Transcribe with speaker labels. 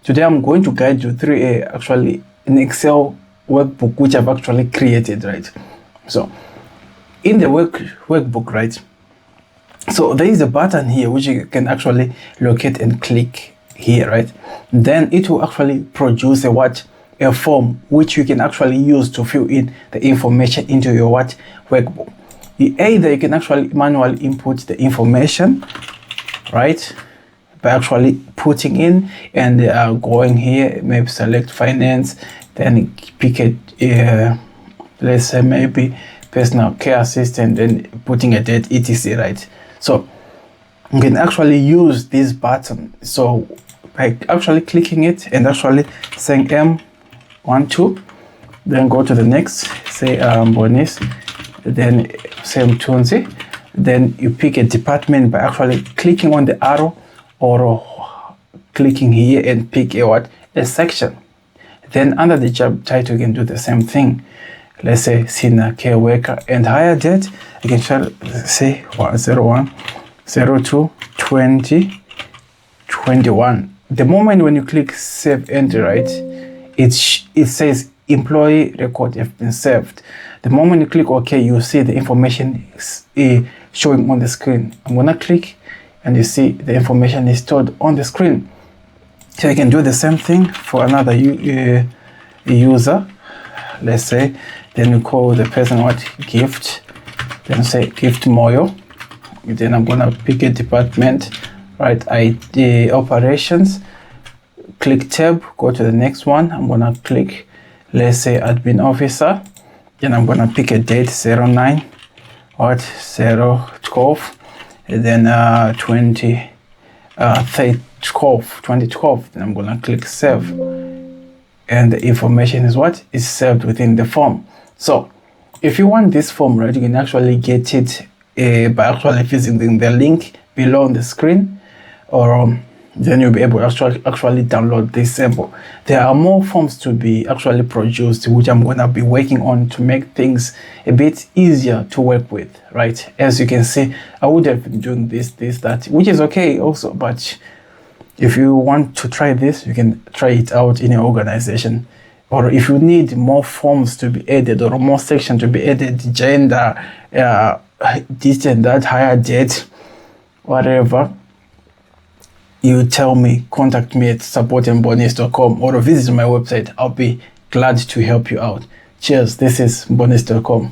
Speaker 1: Today I'm going to guide you through actually an Excel workbook which I've actually created, right? So in the workbook, right? So there is a button here which you can actually locate and click here, right? Then it will actually produce a form which you can actually use to fill in the information into your workbook. Either you can actually manually input the information, right, by actually putting in and going here, maybe select finance, then pick it, let's say maybe personal care assistant, then putting a date, etc, right? So you can actually use this button. So by actually clicking it and actually saying M12, then go to the next, say Bonis, then same Tunzi, then you pick a department by actually clicking on the arrow or clicking here and pick a section. Then under the job title you can do the same thing. Let's say senior care worker, and hire date you can say 101 02 20 21. The moment when you click save enter, right, it says employee record have been saved. The moment you click OK, you see the information showing on the screen. I'm gonna click and you see the information is stored on the screen. So you can do the same thing for another user. Let's say, then you call the person gift, then say gift Moyo. Then I'm gonna pick a department, right, ID operations, click tab, go to the next one. I'm gonna click, let's say admin officer. Then I'm gonna pick a date 09 012, and then 2012. Then I'm gonna click save, and the information is saved within the form. So if you want this form, right, you can actually get it by actually visiting the link below on the screen, or then you'll be able to actually download this sample. There are more forms to be actually produced, which I'm going to be working on to make things a bit easier to work with, right? As you can see, I would have been doing this, that, which is okay also, but if you want to try this, you can try it out in your organization. Or if you need more forms to be added or more sections to be added, gender, this and that, hire date, whatever, you tell me, contact me at support@bonis.com or visit my website. I'll be glad to help you out. Cheers, this is bonis.com.